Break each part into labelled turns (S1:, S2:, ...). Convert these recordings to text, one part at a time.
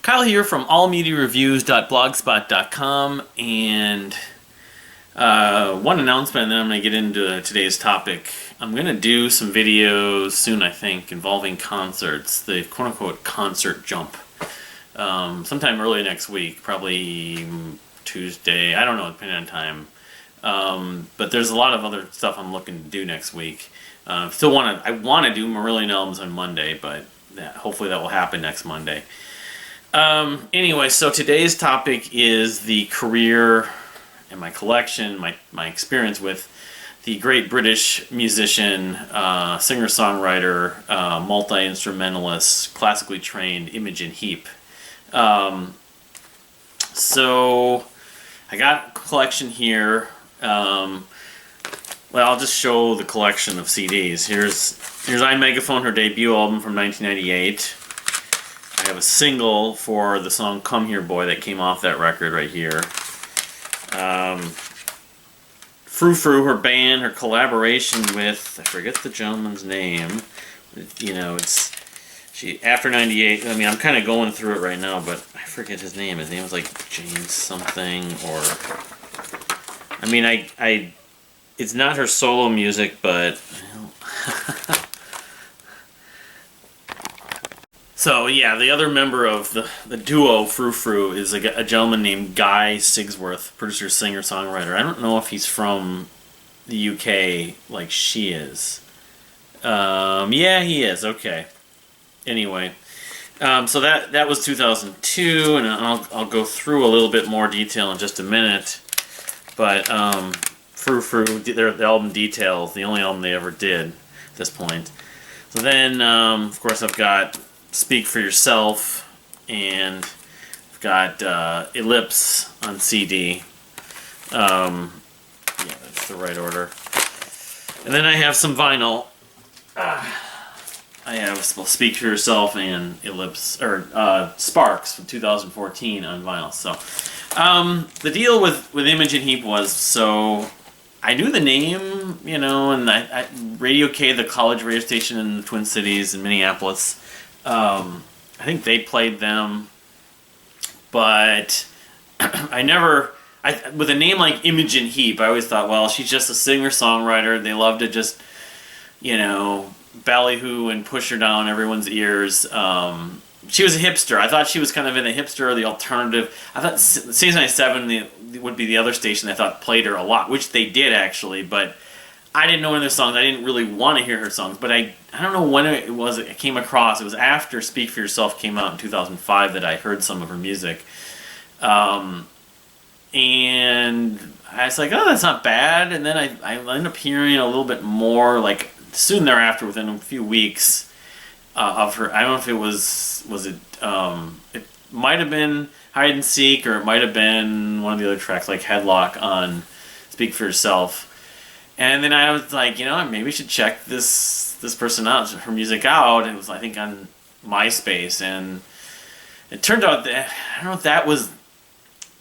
S1: Kyle here from allmediareviews.blogspot.com, and one announcement, and then I'm going to get into today's topic. I'm going to do some videos soon, I think, involving concerts, the quote-unquote concert jump. Sometime early next week, probably Tuesday, I don't know, depending on time. But there's a lot of other stuff I'm looking to do next week. I want to do Marillion albums on Monday, but hopefully that will happen next Monday. Anyway, so today's topic is the career and my collection, my experience with the great British musician, singer-songwriter, multi-instrumentalist, classically trained Imogen Heap. So I got a collection here. Well, I'll just show the collection of CDs. Here's iMegaphone, her debut album from 1998. I have a single for the song Come Here Boy that came off that record right here. Frou Frou, her band, her collaboration with, I forget the gentleman's name. You know, after 98, I mean, I'm kind of going through it right now, but I forget his name. His name was like James something, or, I mean, it's not her solo music, but, So, yeah, the other member of the duo, Frou Frou, is a gentleman named Guy Sigsworth, producer, singer, songwriter. I don't know if he's from the UK like she is. Yeah, he is. Okay. Anyway, so that was 2002, and I'll go through a little bit more detail in just a minute. But Frou Frou, the album Details, the only album they ever did at this point. So then, of course, I've got Speak for Yourself, and I've got Ellipse on CD. Yeah, that's the right order. And then I have some vinyl. I have Speak for Yourself and Ellipse, or Sparks from 2014 on vinyl. So the deal with Imogen Heap was, so I knew the name, you know, and I Radio K, the college radio station in the Twin Cities in Minneapolis. I think they played them, but with a name like Imogen Heap, I always thought, well, she's just a singer-songwriter. They love to just, you know, ballyhoo and push her down everyone's ears. She was a hipster. I thought she was kind of in the hipster or the alternative. I thought Season 97 would be the other station I thought played her a lot, which they did actually, but I didn't know any of their songs. I didn't really want to hear her songs, but I don't know when it was I came across. It was after Speak for Yourself came out in 2005 that I heard some of her music. And I was like, oh, that's not bad. And then I ended up hearing a little bit more, like, soon thereafter, within a few weeks, of her. I don't know if it was it might have been Hide and Seek, or it might have been one of the other tracks, like Headlock on Speak for Yourself. And then I was like, you know, maybe I should check this person out, her music out. It was, I think, on MySpace, and it turned out that, I don't know if that was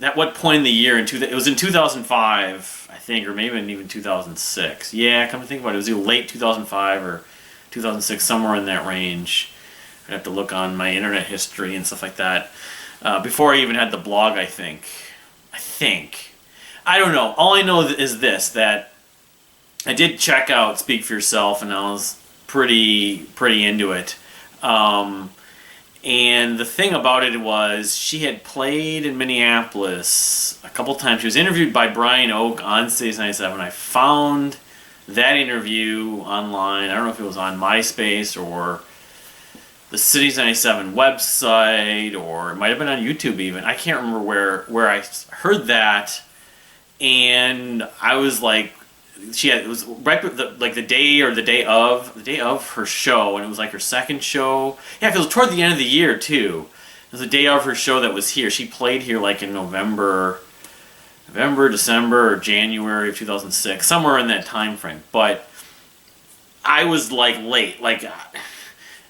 S1: at what point in the year, it was in 2005, I think, or maybe even 2006. Yeah, come to think about it, it was either late 2005 or 2006, somewhere in that range. I'd have to look on my internet history and stuff like that. Before I even had the blog, I think. I don't know. All I know is this, that I did check out Speak for Yourself, and I was pretty into it. And the thing about it was, she had played in Minneapolis a couple times. She was interviewed by Brian Oak on Stage 97. I found that interview online. I don't know if it was on MySpace or the Cities 97 website, or it might have been on YouTube even. I can't remember where I heard that, and I was like, it was right the day of her show, and it was like her second show. Yeah, because it was toward the end of the year too. It was the day of her show that was here. She played here like in November, December, or January of 2006, somewhere in that time frame. But I was like late,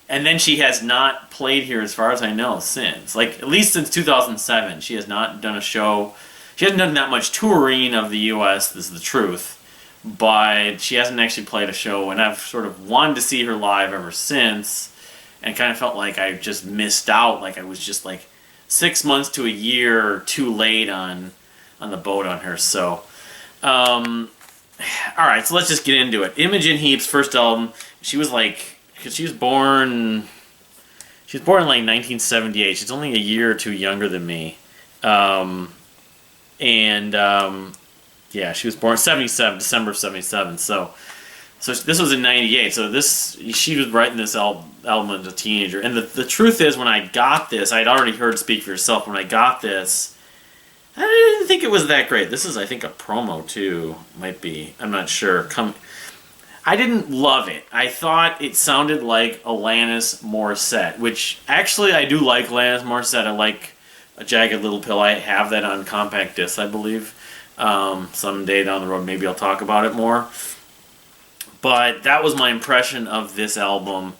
S1: and then she has not played here, as far as I know, since, like, at least since 2007. She has not done a show. She hasn't done that much touring of the U.S. This is the truth. But she hasn't actually played a show, and I've sort of wanted to see her live ever since, and kind of felt like I just missed out, like I was just like 6 months to a year too late on the boat on her. So, all right, so let's just get into it. Imogen Heap's first album. She was like, because she was born in like 1978. She's only a year or two younger than me. Yeah, she was born 77, December of 77. So this was in 98. So she was writing this album as a teenager. And the truth is, when I got this, I'd already heard Speak for Yourself. When I got this, I didn't think it was that great. This is, I think, a promo too. Might be. I'm not sure. I didn't love it. I thought it sounded like Alanis Morissette, which actually I do like Alanis Morissette. I like A Jagged Little Pill. I have that on compact disc, I believe. Someday down the road, maybe I'll talk about it more. But that was my impression of this album.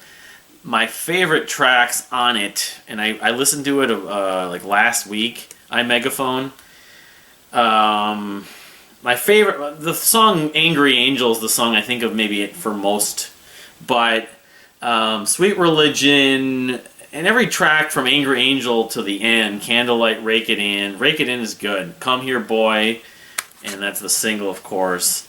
S1: My favorite tracks on it, and I listened to it like last week, iMegaphone. My favorite, the song Angry Angel is the song I think of maybe for most. But Sweet Religion, and every track from Angry Angel to the end, Candlelight, Rake It In. Rake It In is good. Come Here Boy, and that's the single, of course.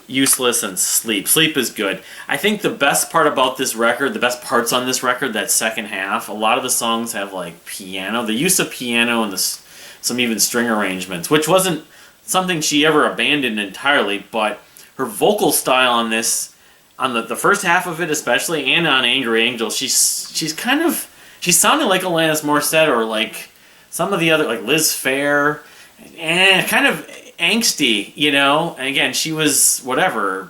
S1: Useless and Sleep. Sleep is good. I think the best part about this record, the best parts on this record, that second half, a lot of the songs have like piano, the use of piano and some even string arrangements, which wasn't something she ever abandoned entirely, but her vocal style on this, on the first half of it especially, and on Angry Angel, she's sounding like Alanis Morissette or like some of the other, like Liz Phair, and kind of angsty, you know. And again, she was, whatever,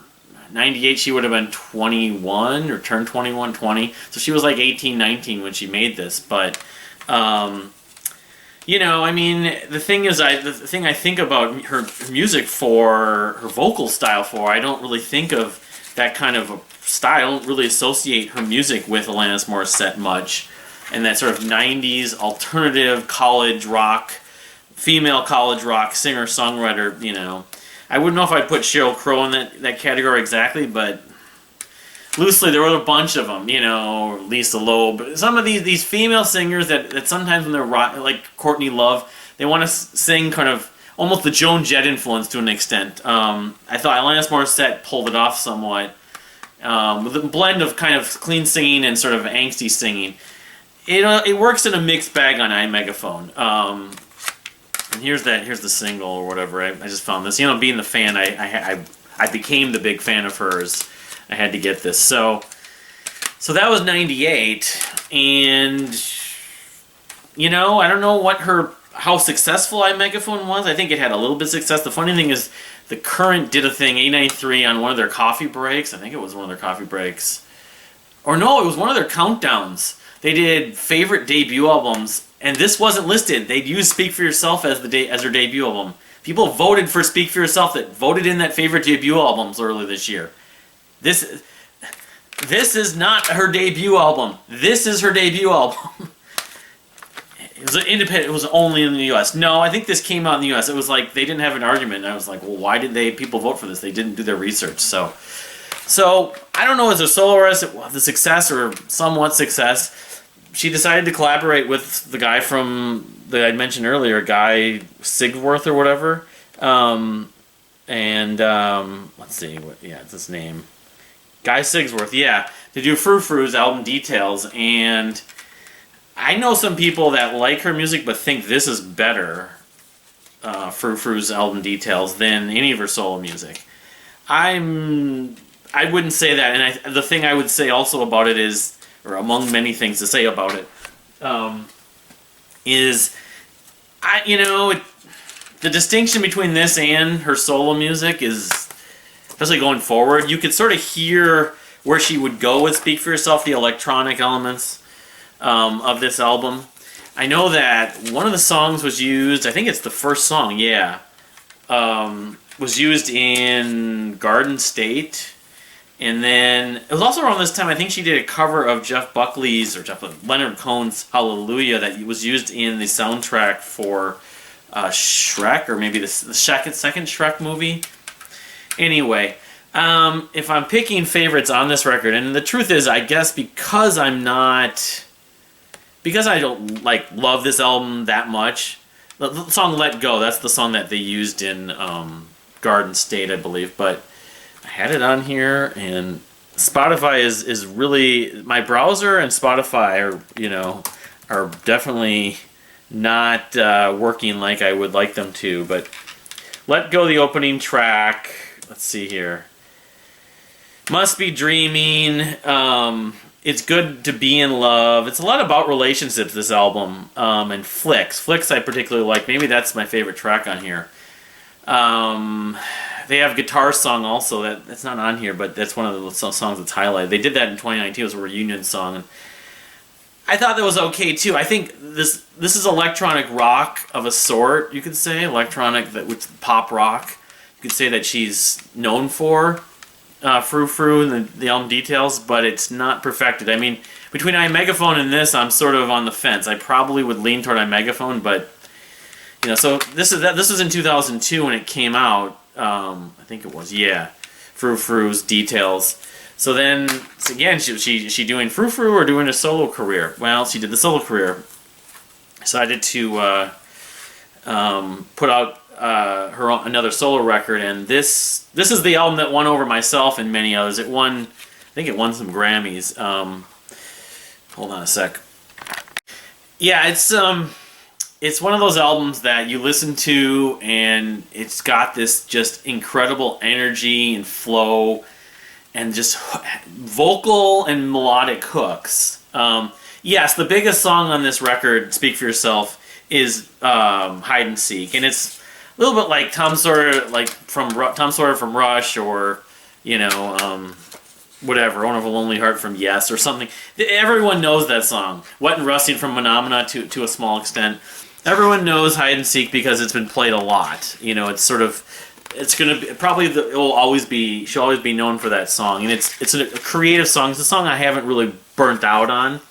S1: 98, she would have been 21 or turned 21, 20. So she was like 18, 19 when she made this. But, you know, I mean, the thing is, the thing I think about her music for, her vocal style for, I don't really think of that kind of a style. I don't really associate her music with Alanis Morissette much. And that sort of 90s alternative college rock, female college rock singer-songwriter, you know. I wouldn't know if I'd put Sheryl Crow in that category exactly, but loosely there were a bunch of them, you know, Lisa Loeb. Some of these female singers that sometimes when they're like Courtney Love, they want to sing kind of almost the Joan Jett influence to an extent. I thought Alanis Morissette pulled it off somewhat, with a blend of kind of clean singing and sort of angsty singing. It works in a mixed bag on iMegaphone. And here's the single or whatever. I just found this. You know, being the fan, I became the big fan of hers. I had to get this. So that was 98, and you know, I don't know how successful iMegaphone was. I think it had a little bit of success. The funny thing is, The Current did a thing, A93, on one of their coffee breaks. I think it was one of their coffee breaks, or no, it was one of their countdowns. They did favorite debut albums, and this wasn't listed. They'd used Speak for Yourself as their debut album. People voted for Speak for Yourself that voted in that favorite debut albums earlier this year. This is not her debut album. This is her debut album. It was an independent. It was only in the U.S. No, I think this came out in the U.S. It was like they didn't have an argument. And I was like, well, why did people vote for this? They didn't do their research. So I don't know, as a soloist, the success or somewhat success, she decided to collaborate with the guy that I mentioned earlier, Guy Sigworth or whatever. Let's see, it's his name. Guy Sigsworth, yeah, to do Frou Frou's album Details. And I know some people that like her music but think this is better, Frou Frou's album Details, than any of her solo music. I wouldn't say that, and the thing I would say also about it is, or among many things to say about it, is the distinction between this and her solo music is, especially going forward, you could sort of hear where she would go with Speak for Yourself, the electronic elements of this album. I know that one of the songs was used, I think it's the first song, was used in Garden State. And then, it was also around this time, I think she did a cover of Leonard Cohen's Hallelujah that was used in the soundtrack for Shrek, or maybe the second Shrek movie. Anyway, if I'm picking favorites on this record, and the truth is, I guess because because I don't like love this album that much. The song "Let Go," that's the song that they used in Garden State, I believe. But I had it on here, and Spotify is really, my browser and Spotify are definitely not working like I would like them to. But "Let Go," the opening track. Let's see here. Must Be Dreaming. It's Good to Be in Love. It's a lot about relationships, this album, and flicks. Flicks I particularly like. Maybe that's my favorite track on here. They have Guitar Song also. That's not on here, but that's one of the songs that's highlighted. They did that in 2019. It was a reunion song. And I thought that was okay too. I think this is electronic rock of a sort, you could say. Electronic, with pop rock. You could say that she's known for. Frou Frou and the album details, but it's not perfected. I mean, between iMegaphone and this, I'm sort of on the fence. I probably would lean toward iMegaphone, but so this was in 2002 when it came out. I think it was, yeah. Frou Frou's details. So then again, she doing Frou Frou or doing a solo career? Well, she did the solo career. Decided to put out another solo record, and this is the album that won over myself and many others. It won, I think it won some Grammys. Hold on a sec. Yeah, it's one of those albums that you listen to and it's got this just incredible energy and flow and just vocal and melodic hooks. Yes, the biggest song on this record, Speak for Yourself, is Hide and Seek, and it's a little bit like Tom Sawyer, Tom Sawyer from Rush, or whatever, Owner of a Lonely Heart from Yes, or something. Everyone knows that song. Wet and Rusting from Phenomena to a small extent. Everyone knows Hide and Seek because it's been played a lot. It's gonna be, probably she'll always be known for that song, and it's a creative song. It's a song I haven't really burnt out on.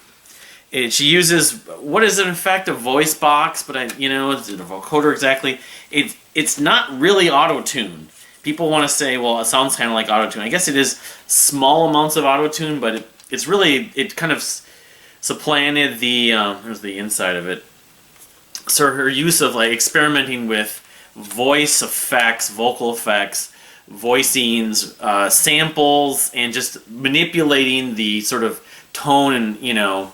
S1: She uses, what is it in fact, a voice box, but it's a vocoder exactly. It's not really auto-tune. People want to say, well, it sounds kind of like auto-tune. I guess it is small amounts of auto-tune, but it kind of supplanted here's the inside of it. So her use of experimenting with voice effects, vocal effects, voicings, samples, and just manipulating the sort of tone and,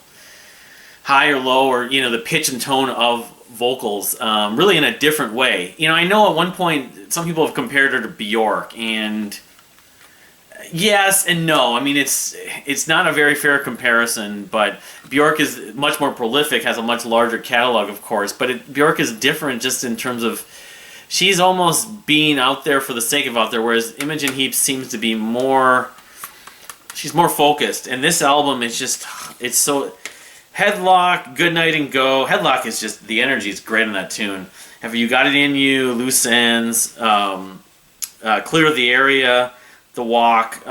S1: high or low, or the pitch and tone of vocals, really in a different way. I know at one point some people have compared her to Bjork, and yes and no. I mean, it's not a very fair comparison, but Bjork is much more prolific, has a much larger catalog, of course, but Bjork is different just in terms of she's almost being out there for the sake of out there, whereas Imogen Heap seems to be she's more focused, and this album is it's so... Headlock, Good Night and Go. Headlock is just, the energy is great on that tune. Have You Got It In You, Loose Ends, Clear the Area, The Walk,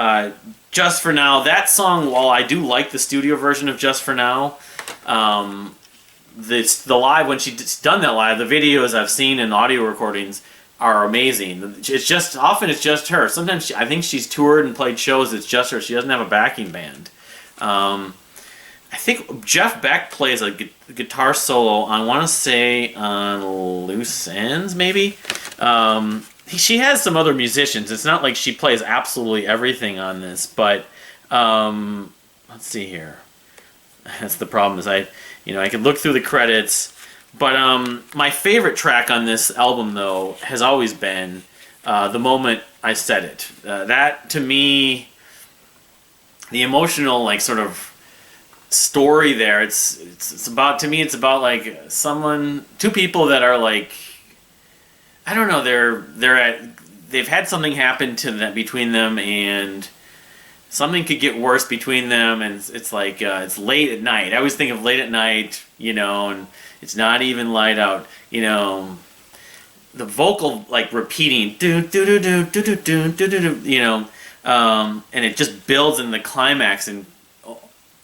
S1: Just for Now. That song, while I do like the studio version of Just for Now, the live, when she's done that live, the videos I've seen and audio recordings are amazing. Often it's just her. Sometimes I think she's toured and played shows, it's just her. She doesn't have a backing band. I think Jeff Beck plays a guitar solo on, I want to say, on Loose Ends, maybe? She has some other musicians. It's not like she plays absolutely everything on this, but let's see here. That's the problem, is I could look through the credits, but my favorite track on this album, though, has always been The Moment I Said It. That, to me, the emotional, sort of story there, it's about, to me, it's about two people that are I don't know, they've had something happen to them, between them, and something could get worse between them, and it's it's late at night. I always think of late at night, and it's not even light out, the vocal repeating do do do do do do do do do, and it just builds in the climax, and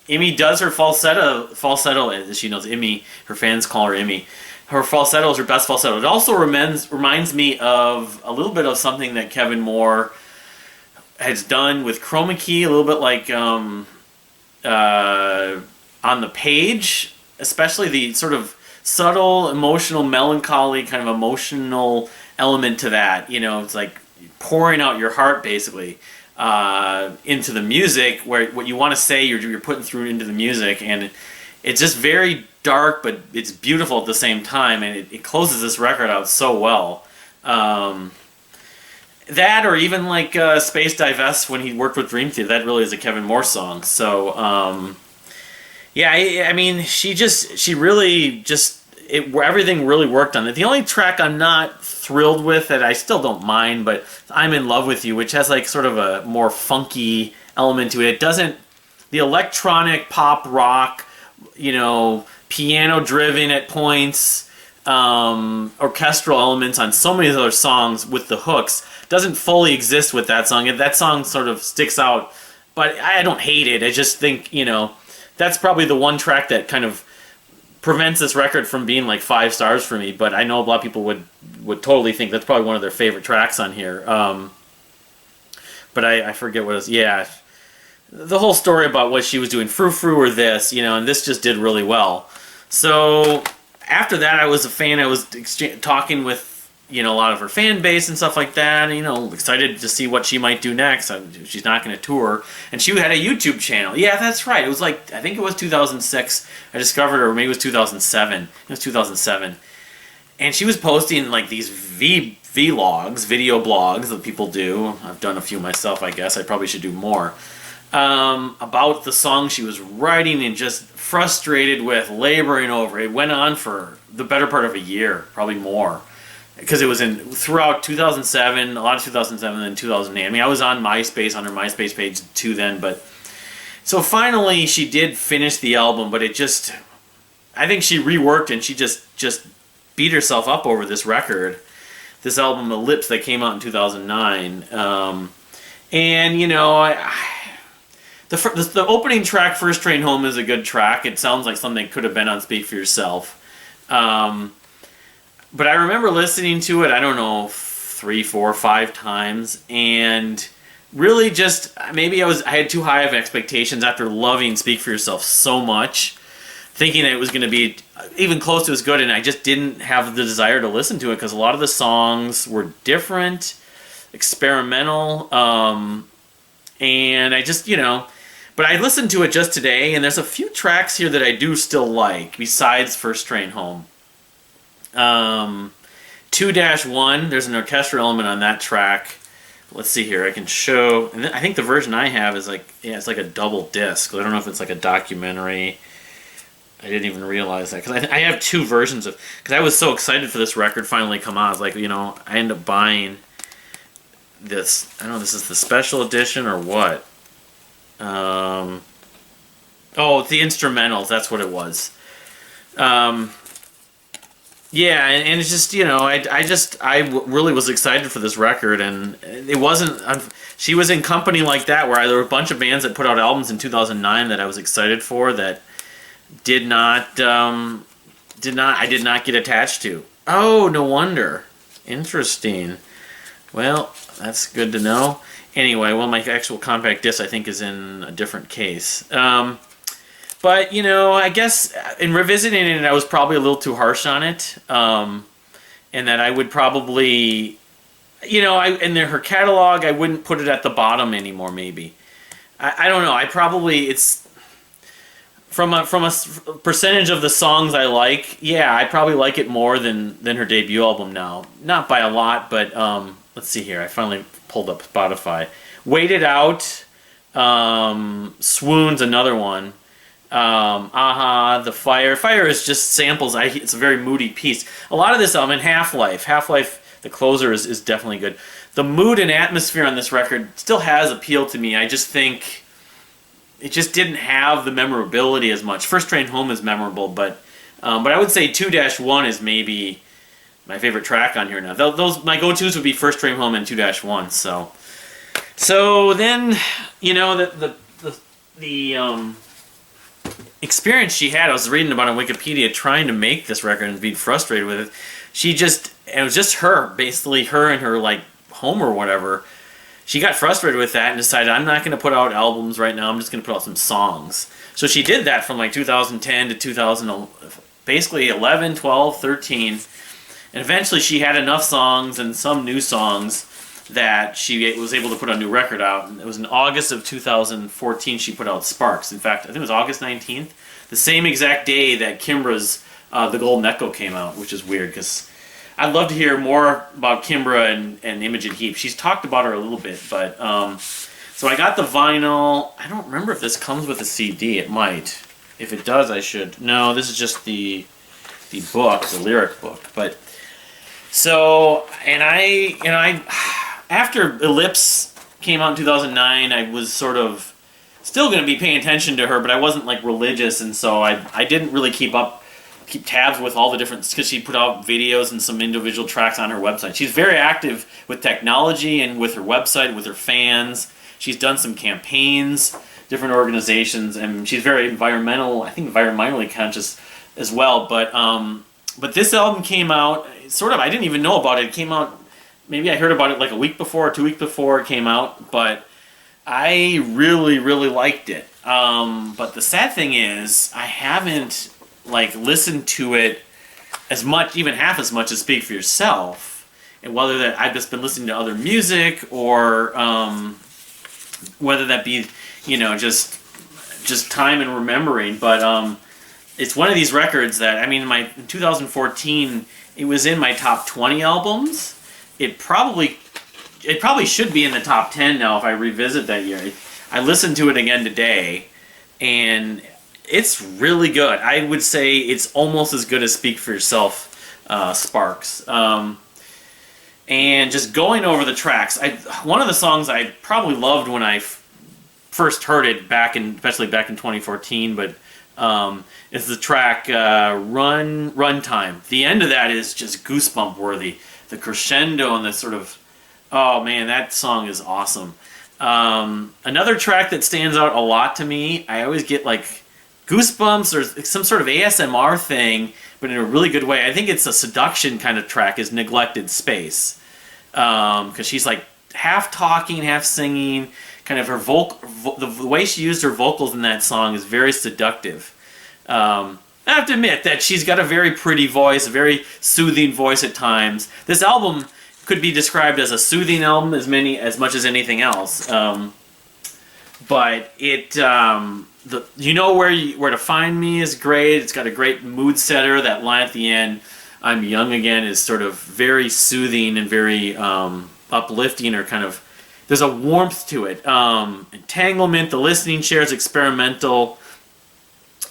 S1: Immy does her falsetto, as she knows. Immy, her fans call her Immy. Her falsetto is her best falsetto. It also reminds me of a little bit of something that Kevin Moore has done with Chroma Key, a little bit like On the Page. especially the sort of subtle, emotional, melancholy kind of emotional element to that. You know, it's like pouring out your heart basically into the music, where what you want to say you're putting through into the music, and it's just very dark, but it's beautiful at the same time, and it closes this record out so well. That, or even like Space Divest when he worked with Dream Theater, that really is a Kevin Morse song. So yeah, I mean, she really just everything really worked on it. The only track I'm not thrilled with, that I still don't mind, but I'm in Love with You, which has like sort of a more funky element to it. It doesn't, the electronic pop rock, you know, piano driven at points, orchestral elements on so many other songs with the hooks doesn't fully exist with that song. That song sort of sticks out, but I don't hate it. I just think, you know, that's probably the one track that kind of prevents this record from being like 5 stars for me. But I know a lot of people would totally think that's probably one of their favorite tracks on here. But I forget what it was. Yeah, the whole story about what she was doing, Frou Frou or this, you know, and this just did really well. So after that, I was a fan. I was talking with, you know, a lot of her fan base and stuff like that. And, you know, excited to see what she might do next. She's not going to tour. And she had a YouTube channel. Yeah, that's right. It was like, I think it was 2006. I discovered her, or maybe it was 2007. It was 2007. And she was posting like these vlogs, video blogs that people do. I've done a few myself, I guess. I probably should do more. About the song she was writing and just frustrated with, laboring over. It went on for the better part of a year, probably more. Because it was throughout 2007, a lot of 2007 and 2008. I mean, I was on MySpace, on her MySpace page too then, but so finally she did finish the album, but it just, I think she reworked and she just beat herself up over this record, this album, The Lips, that came out in 2009. And, you know, the opening track, First Train Home, is a good track. It sounds like something that could have been on Speak for Yourself. But I remember listening to it, I don't know, 3, 4, 5 times, and really just, maybe I had too high of expectations after loving Speak for Yourself so much, thinking that it was going to be even close to as good, and I just didn't have the desire to listen to it because a lot of the songs were different, experimental, and I just, you know, but I listened to it just today, and there's a few tracks here that I do still like, besides First Train Home. 2-1, there's an orchestral element on that track. Let's see here, I can show, and I think the version I have is like, yeah, it's like a double disc. I don't know if it's like a documentary. I didn't even realize that, because I have 2 versions of, because I was so excited for this record finally come out. I was like, you know, I ended up buying this, I don't know, this is the special edition or what? Oh, the instrumentals, that's what it was. Yeah, and it's just, you know, I really was excited for this record, and it wasn't, she was in company like that, where there were a bunch of bands that put out albums in 2009 that I was excited for that I did not get attached to. Oh, no wonder. Interesting. Well, that's good to know. Anyway, well, my actual compact disc, I think, is in a different case. But, you know, I guess in revisiting it, I was probably a little too harsh on it. And that I would probably, you know, in her catalog, I wouldn't put it at the bottom anymore, maybe. I don't know. I probably, it's, from a percentage of the songs I like, yeah, I probably like it more than her debut album now. Not by a lot, but let's see here. I finally pulled up Spotify. Wait It Out, Swoon's another one. The Fire is just samples. It's a very moody piece. A lot of this album, and Half-Life, the closer is definitely good. The mood and atmosphere on this record still has appeal to me. I just think it just didn't have the memorability as much. First Train Home is memorable, but I would say 2-1 is maybe my favorite track on here now. Those my go-tos would be First Train Home and 2-1. So then, you know, the experience she had, I was reading about on Wikipedia, trying to make this record and being frustrated with it. It was just her, basically her in her like home or whatever. she got frustrated with that and decided, I'm not going to put out albums right now. I'm just going to put out some songs. So she did that from like 2010 to 2000, basically 11, 12, 13. And eventually she had enough songs and some new songs that she was able to put a new record out. And it was in August of 2014 she put out Sparks. In fact, I think it was August 19th, the same exact day that Kimbra's The Golden Echo came out, which is weird because I'd love to hear more about Kimbra and Imogen Heap. She's talked about her a little bit, but so I got the vinyl. I don't remember if this comes with a CD. It might. If it does, I should. No, this is just the book, the lyric book. But so, and I after Ellipse came out in 2009, I was sort of still going to be paying attention to her, but I wasn't like religious, and so I didn't really keep tabs with all the different, because she put out videos and some individual tracks on her website. She's very active with technology and with her website, with her fans. She's done some campaigns, different organizations, and she's very environmentally conscious as well. But this album came out, sort of, I didn't even know about it. It came out, maybe I heard about it like a week before, 2 weeks before it came out, but I really, really liked it. But the sad thing is, I haven't listened to it as much, even half as much as Speak for Yourself. And whether that I've just been listening to other music or whether that be, just time and remembering. But it's one of these records that, in 2014, it was in my top 20 albums. It probably should be in the top 10 now if I revisit that year. I listened to it again today, and it's really good. I would say it's almost as good as Speak for Yourself, Sparks. And just going over the tracks, one of the songs I probably loved when I first heard it especially back in 2014, but is the track Run Time. The end of that is just goosebump worthy. The crescendo and the sort of, oh man, that song is awesome. Another track that stands out a lot to me, I always get goosebumps or some sort of ASMR thing, but in a really good way. I think it's a seduction kind of track, is Neglected Space. Because she's half talking, half singing. Kind of her the way she used her vocals in that song is very seductive. I have to admit that she's got a very pretty voice, a very soothing voice at times. This album could be described as a soothing album as much as anything else. But it, where to find me is great. It's got a great mood setter. That line at the end, I'm young again, is sort of very soothing and very uplifting, or kind of, there's a warmth to it. Entanglement, The Listening Chair is experimental.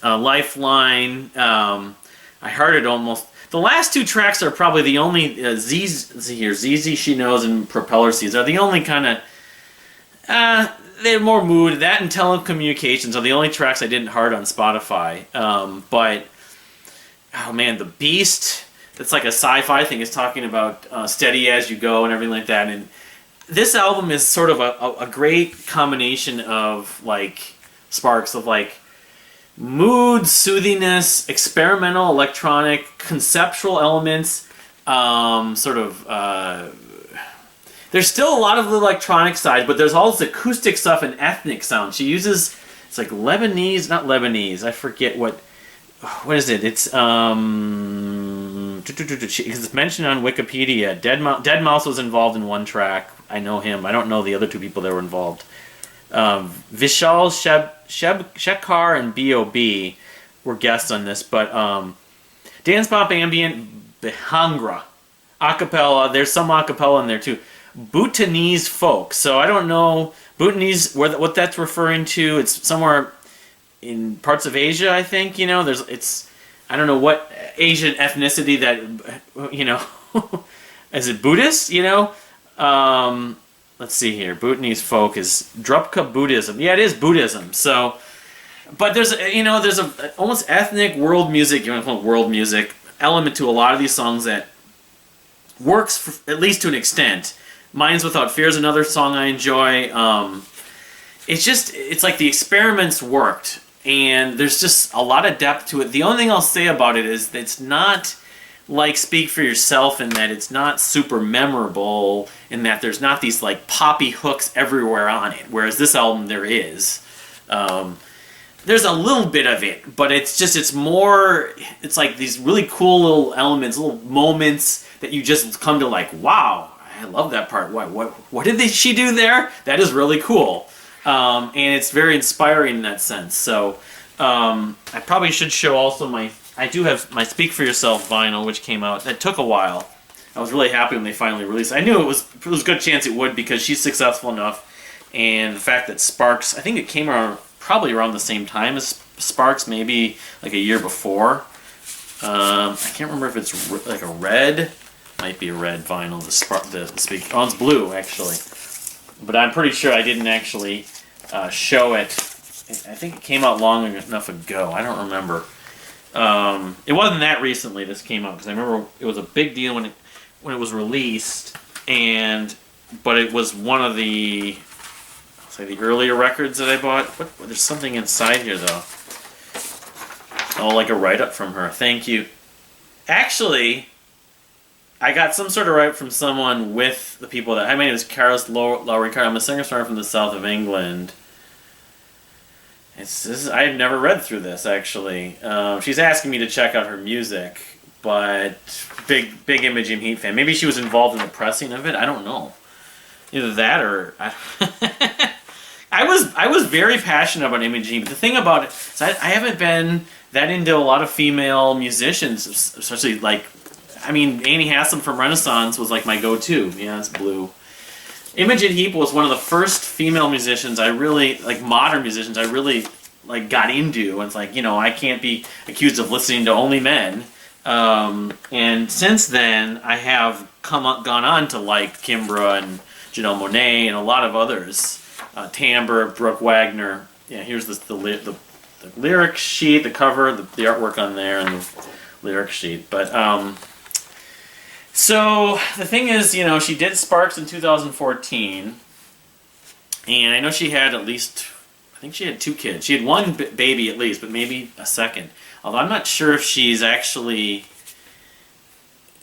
S1: Lifeline, I heard it almost. The last two tracks are probably the only, ZZ She Knows and Propeller Seeds are the only kind of, they're more mood. That and Telecommunications are the only tracks I didn't heart on Spotify. But, oh man, The Beast, that's like a sci-fi thing, is talking about steady as you go and everything like that. And this album is sort of a great combination of Sparks of mood, soothingness, experimental, electronic, conceptual elements, there's still a lot of the electronic side, but there's all this acoustic stuff and ethnic sound. She uses, it's Lebanese, not Lebanese, I forget what is it? It's, it's mentioned on Wikipedia. Dead Mouse was involved in one track. I know him. I don't know the other two people that were involved. Vishal Shekhar and B.O.B. were guests on this, but dance pop, ambient, Bhangra, acapella. There's some acapella in there too. Bhutanese folk. So I don't know Bhutanese what that's referring to. It's somewhere in parts of Asia, I think. I don't know what Asian ethnicity that is it Buddhist? Let's see here. Bhutanese folk is Drupka Buddhism. Yeah, it is Buddhism. So, but there's a almost ethnic world music, world music element to a lot of these songs that works at least to an extent. Minds Without Fear is another song I enjoy. It's like the experiments worked, and there's just a lot of depth to it. The only thing I'll say about it is that it's not like Speak for Yourself in that it's not super memorable, in that there's not these like poppy hooks everywhere on it, whereas this album there is. There's a little bit of it, but it's more, it's like these really cool little elements, little moments that you just come to like, wow, I love that part. What did she do there? That is really cool. And it's very inspiring in that sense. So I probably should show also I do have my Speak for Yourself vinyl, which came out. That took a while. I was really happy when they finally released it. I knew it was a good chance it would, because she's successful enough. And the fact that Sparks, I think it came around probably around the same time as Sparks, maybe like a year before. I can't remember if it's like a red. Might be a red vinyl. The Speak. Oh, it's blue actually. But I'm pretty sure I didn't actually show it. I think it came out long enough ago. I don't remember. It wasn't that recently this came out, because I remember it was a big deal when it was released, but it was one of the, I'll say, the earlier records that I bought. There's something inside here though. Oh, like a write-up from her. Thank you. Actually, I got some sort of write-up from someone with the people that... Hi, my name is Carlos Lowry Carr. I'm a singer-songwriter from the south of England. I had never read through this, actually. She's asking me to check out her music, but big Imogen Heap fan. Maybe she was involved in the pressing of it. I don't know. Either that or... I was very passionate about Imogen Heap. The thing about it is I haven't been that into a lot of female musicians, especially like... I mean, Annie Haslam from Renaissance was like my go-to. Yeah, it's blue. Imogen Heap was one of the first female musicians I really, like modern musicians, I really like got into. And it's like, I can't be accused of listening to only men. And since then, I have gone on to like Kimbra and Janelle Monáe and a lot of others. Timbre, Brooke Wagner. Yeah, here's the lyric sheet, the cover, the artwork on there, and the lyric sheet. But so the thing is, she did Sparks in 2014, and I know she had at least, I think she had 2 kids. She had one baby at least, but maybe a second. Although I'm not sure if she's actually,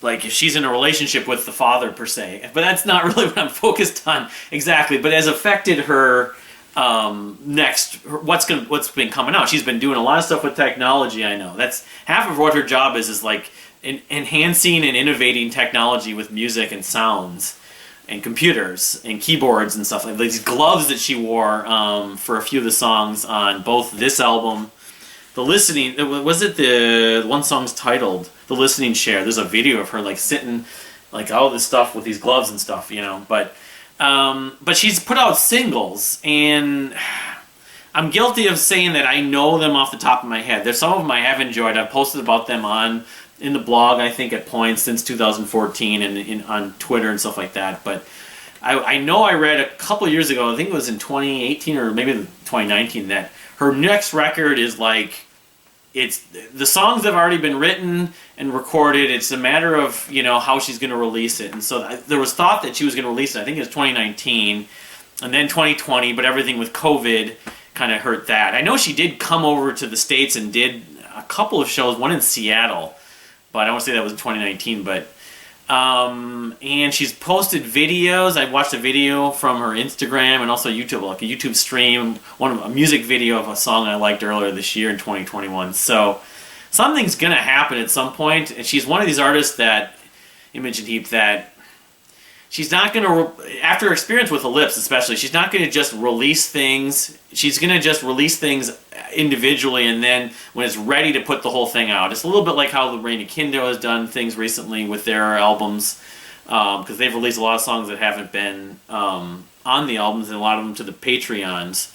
S1: like, if she's in a relationship with the father per se. But that's not really what I'm focused on exactly. But it has affected her what's been coming out. She's been doing a lot of stuff with technology. I know that's half of what her job is like enhancing and innovating technology with music and sounds and computers and keyboards and stuff like these gloves that she wore for a few of the songs on both this album. The listening, was it the one song's titled The Listening Chair? There's a video of her like sitting like all this stuff with these gloves and stuff, but she's put out singles, and I'm guilty of saying that I know them off the top of my head. There's some of them I have enjoyed. I've posted about them in the blog, I think, at points since 2014 and on Twitter and stuff like that. But I know I read a couple years ago, I think it was in 2018 or maybe 2019, that her next record is like, the songs have already been written and recorded. It's a matter of, how she's going to release it. And so there was thought that she was going to release it, I think it was 2019, and then 2020, but everything with COVID kind of hurt that. I know she did come over to the States and did a couple of shows, one in Seattle, but I don't want to say that was in 2019, but and she's posted videos. I watched a video from her Instagram and also YouTube, like a YouTube stream, a music video of a song I liked earlier this year in 2021. So something's gonna happen at some point, and she's one of these artists that, Imogen Heap, that she's not gonna, after her experience with Ellipse especially, she's not gonna just release things. She's gonna just release things individually, and then when it's ready to put the whole thing out. It's a little bit like how Lorena Kindo has done things recently with their albums, because they've released a lot of songs that haven't been on the albums, and a lot of them to the Patreons,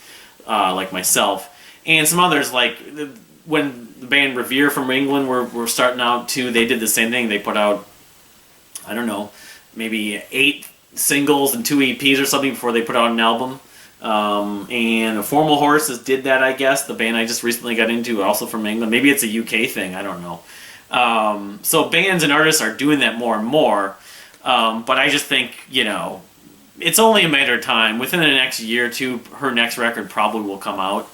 S1: like myself, and some others, like when the band Revere from England were starting out too. They did the same thing. They put out, I don't know, maybe 8 singles and 2 EPs or something before they put out an album. And the Formal Horses did that, I guess. The band I just recently got into, also from England. Maybe it's a UK thing, I don't know. So bands and artists are doing that more and more. But I just think, it's only a matter of time. Within the next year or two, her next record probably will come out.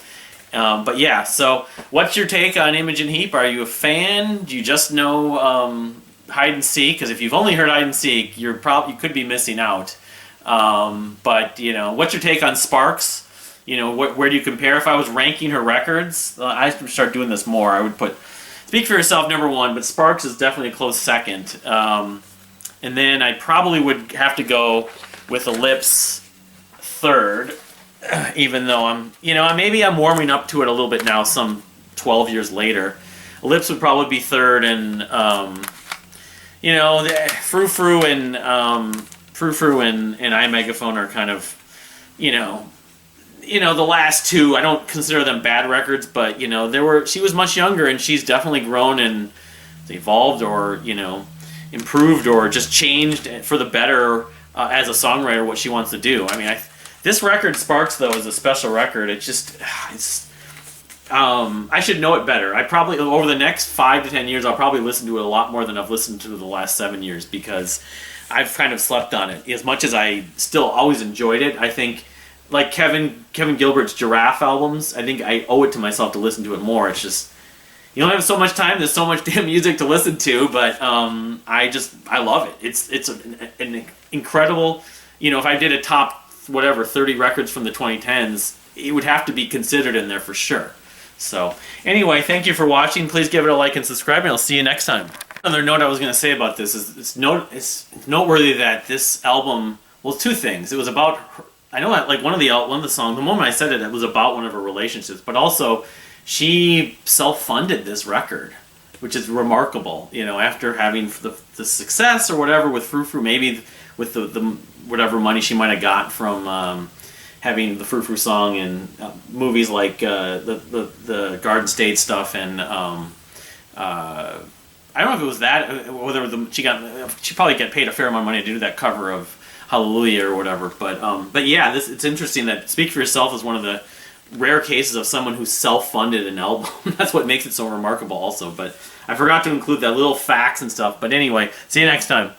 S1: But yeah, so what's your take on Imogen Heap? Are you a fan? Do you just know Hide and Seek, because if you've only heard Hide and Seek, you could be missing out. But you know, what's your take on Sparks? You know, where do you compare? If I was ranking her records, I should start doing this more. I would put Speak for Yourself #1, but Sparks is definitely a close second. And then I probably would have to go with Ellipse third, even though maybe I'm warming up to it a little bit now, some 12 years later. Ellipse would probably be third, and Frou Frou and I Megaphone are kind of, the last two. I don't consider them bad records, but she was much younger, and she's definitely grown and evolved, or improved, or just changed for the better as a songwriter, what she wants to do. I mean, this record, Sparks, though, is a special record. I should know it better. I probably, over the next 5 to 10 years, I'll probably listen to it a lot more than I've listened to the last 7 years, because I've kind of slept on it. As much as I still always enjoyed it, I think, like Kevin Gilbert's Giraffe albums, I think I owe it to myself to listen to it more. It's just, you don't have so much time, there's so much damn music to listen to, but I love it. It's an incredible, if I did a top, 30 records from the 2010s, it would have to be considered in there for sure. So, anyway, thank you for watching. Please give it a like and subscribe, and I'll see you next time. Another note I was going to say about this is it's noteworthy that this album, well, two things. It was about her, I know, like one of the songs, the moment I said it was about one of her relationships, but also she self-funded this record, which is remarkable. After having the success or whatever with Frou Frou, maybe with the whatever money she might have got from having the Frou Frou song in movies like the Garden State stuff, and I don't know if it was that, whether she probably got paid a fair amount of money to do that cover of Hallelujah or whatever. But yeah, it's interesting that Speak for Yourself is one of the rare cases of someone who self-funded an album. That's what makes it so remarkable also. But I forgot to include that little facts and stuff. But anyway, see you next time.